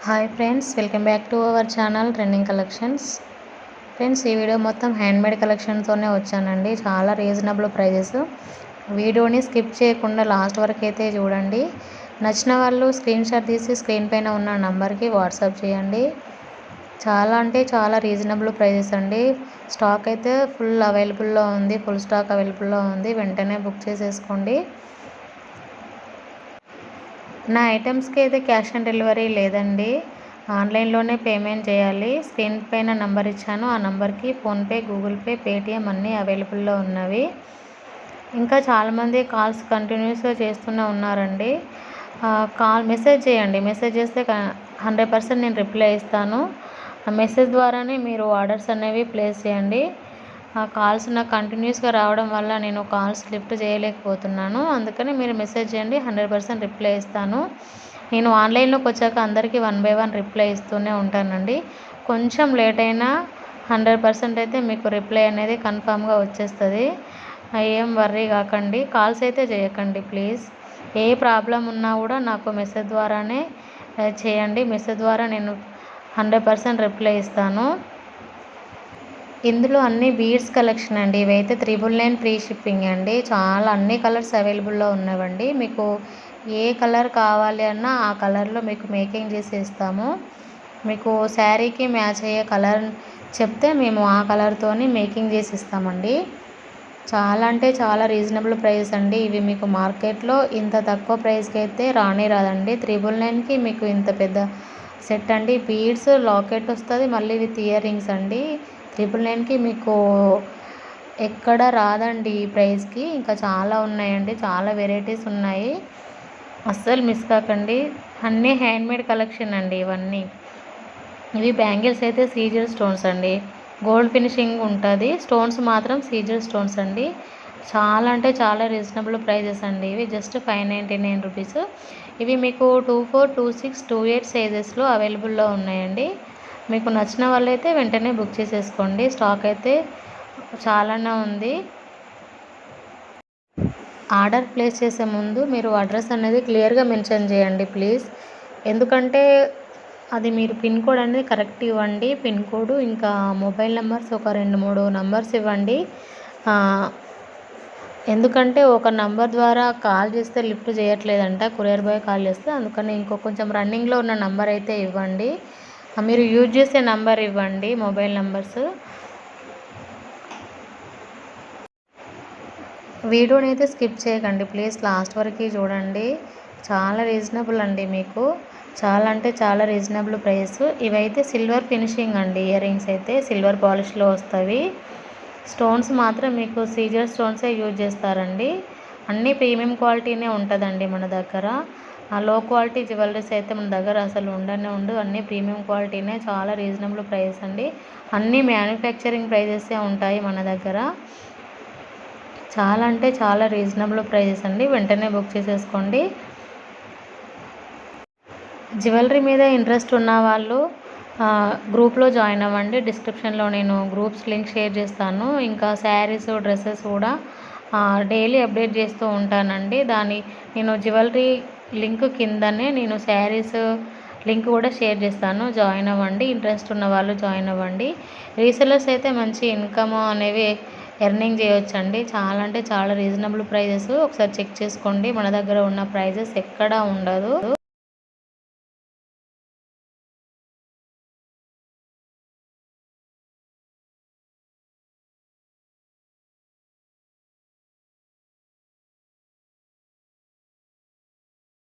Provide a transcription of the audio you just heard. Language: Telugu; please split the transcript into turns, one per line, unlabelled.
Hi friends, welcome back to our channel trending collections. Friends, ఈ వీడియో మొత్తం హ్యాండ్మేడ్ కలెక్షన్తోనే వచ్చానండి. చాలా రీజనబుల్ ప్రైజెస్. వీడియోని స్కిప్ చేయకుండా లాస్ట్ వరకు అయితే చూడండి. నచ్చిన వాళ్ళు స్క్రీన్ షాట్ తీసి స్క్రీన్ పైన ఉన్న నంబర్కి వాట్సాప్ చేయండి. చాలా అంటే చాలా రీజనబుల్ ప్రైజెస్ అండి. స్టాక్ అయితే ఫుల్ అవైలబుల్లో ఉంది, ఫుల్ స్టాక్ అవైలబుల్లో ఉంది. వెంటనే బుక్ చేసేసుకోండి. నా ఐటమ్స్కి అయితే క్యాష్ ఆన్ డెలివరీ లేదండి. ఆన్లైన్లోనే పేమెంట్ చేయాలి. స్క్రీన్ పైన నంబర్ ఇచ్చాను, ఆ నంబర్కి ఫోన్పే, గూగుల్ పే, పేటిఎం అన్నీ అవైలబుల్లో ఉన్నవి. ఇంకా చాలామంది కాల్స్ కంటిన్యూస్గా చేస్తూనే ఉన్నారండి. మెసేజ్ చేయండి. మెసేజ్ చేస్తే 100% నేను రిప్లై ఇస్తాను. ఆ మెసేజ్ ద్వారానే మీరు ఆర్డర్స్ అనేవి ప్లేస్ చేయండి. కాల్స్ నాకు కంటిన్యూస్గా రావడం వల్ల నేను కాల్స్ లిఫ్ట్ చేయలేకపోతున్నాను. అందుకని మీరు మెసేజ్ చేయండి, 100% రిప్లై ఇస్తాను. నేను ఆన్లైన్లోకి వచ్చాక అందరికీ 1 బై 1 రిప్లై ఇస్తూనే ఉంటానండి. కొంచెం లేట్ అయినా 100% అయితే మీకు రిప్లై అనేది కన్ఫామ్గా వచ్చేస్తుంది. ఏం వర్రీ కాకండి. కాల్స్ అయితే చేయకండి ప్లీజ్. ఏ ప్రాబ్లం ఉన్నా కూడా నాకు మెసేజ్ ద్వారానే చేయండి. మెసేజ్ ద్వారా నేను 100% రిప్లై ఇస్తాను. ఇందులో అన్ని బీడ్స్ కలెక్షన్ అండి. ఇవైతే 999 ఫ్రీ షిప్పింగ్ అండి. చాలా అన్ని కలర్స్ అవైలబుల్లో ఉన్నవండి. మీకు ఏ కలర్ కావాలి అన్నా ఆ కలర్లో మీకు మేకింగ్ చేసి ఇస్తాము. మీకు శారీకి మ్యాచ్ అయ్యే కలర్ చెప్తే మేము ఆ కలర్తోని మేకింగ్ చేసి ఇస్తామండి. చాలా అంటే చాలా రీజనబుల్ ప్రైస్ అండి. ఇవి మీకు మార్కెట్లో ఇంత తక్కువ ప్రైస్కి అయితే రానే రాదండి. 999కి మీకు ఇంత పెద్ద సెట్ అండి. బీడ్స్ లాకెట్ వస్తుంది, మళ్ళీ విత్ ఇయర్ రింగ్స్ అండి. 999కి మీకు ఎక్కడ రాదండి ఈ ప్రైస్కి. ఇంకా చాలా ఉన్నాయండి, చాలా వెరైటీస్ ఉన్నాయి. అస్సలు మిస్ కాకండి. అన్నీ హ్యాండ్మేడ్ కలెక్షన్ అండి ఇవన్నీ. ఇవి బ్యాంగిల్స్ అయితే సీజర్ స్టోన్స్ అండి. గోల్డ్ ఫినిషింగ్ ఉంటుంది, స్టోన్స్ మాత్రం సీజర్ స్టోన్స్ అండి. చాలా అంటే చాలా రీజనబుల్ ప్రైజెస్ అండి. ఇవి జస్ట్ 599 రూపీస్. ఇవి మీకు 24, 26, 28 సైజెస్లో అవైలబుల్లో ఉన్నాయండి. మీకు నచ్చిన వాళ్ళైతే వెంటనే బుక్ చేసేసుకోండి. స్టాక్ అయితే చాలానే ఉంది. ఆర్డర్ ప్లేస్ చేసే ముందు మీరు అడ్రస్ అనేది క్లియర్గా మెన్షన్ చేయండి ప్లీజ్. ఎందుకంటే అది మీరు పిన్ కోడ్ అనేది కరెక్ట్ ఇవ్వండి. పిన్ కోడ్ ఇంకా మొబైల్ నెంబర్స్ ఒక 2-3 నంబర్స్ ఇవ్వండి. ఎందుకంటే ఒక నంబర్ ద్వారా కాల్ చేస్తే లిఫ్ట్ చేయట్లేదంట, కొరియర్ బాయ్ కాల్ చేస్తే. అందుకని కొంచెం రన్నింగ్లో ఉన్న నంబర్ అయితే ఇవ్వండి. మీరు యూజ్ చేసే నంబర్ ఇవ్వండి, మొబైల్ నెంబర్స్. వీడియోని అయితే స్కిప్ చేయకండి ప్లీజ్, లాస్ట్ వరకు చూడండి. చాలా రీజనబుల్ అండి. మీకు చాలా అంటే చాలా రీజనబుల్ ప్రైస్. ఇవైతే సిల్వర్ ఫినిషింగ్ అండి. ఇయర్ రింగ్స్ అయితే సిల్వర్ పాలిష్లో వస్తాయి. స్టోన్స్ మాత్రం మీకు సీజర్ స్టోన్సే యూజ్ చేస్తారండి. అన్నీ ప్రీమియం క్వాలిటీనే ఉంటుందండి మన దగ్గర. లో క్వాలిటీ జ్యువెలరీస్ అయితే మన దగ్గర అసలు ఉండవు. అన్నీ ప్రీమియం క్వాలిటీనే. చాలా రీజనబుల్ ప్రైస్ అండి. అన్నీ మ్యానుఫ్యాక్చరింగ్ ప్రైజెసే ఉంటాయి మన దగ్గర. చాలా అంటే చాలా రీజనబుల్ ప్రైజెస్ అండి. వెంటనే బుక్ చేసేసుకోండి. జ్యువెలరీ మీద ఇంట్రెస్ట్ ఉన్న వాళ్ళు గ్రూప్లో జాయిన్ అవ్వండి. డిస్క్రిప్షన్లో నేను గ్రూప్స్ లింక్ షేర్ చేస్తాను. ఇంకా శారీస్, డ్రెస్సెస్ కూడా డైలీ అప్డేట్ చేస్తూ ఉంటానండి. నేను జ్యువెలరీ లింక్ కిందనే నేను శారీస్ లింక్ కూడా షేర్ చేస్తాను. జాయిన్ అవ్వండి. ఇంట్రెస్ట్ ఉన్న వాళ్ళు జాయిన్ అవ్వండి. రీసెలర్స్ అయితే మంచి ఇన్కమ్ అనేవి ఎర్నింగ్ చేయొచ్చండి. చాలా అంటే చాలా రీజనబుల్ ప్రైజెస్. ఒకసారి చెక్ చేసుకోండి. మన దగ్గర ఉన్న ప్రైజెస్ ఎక్కడా ఉండదు.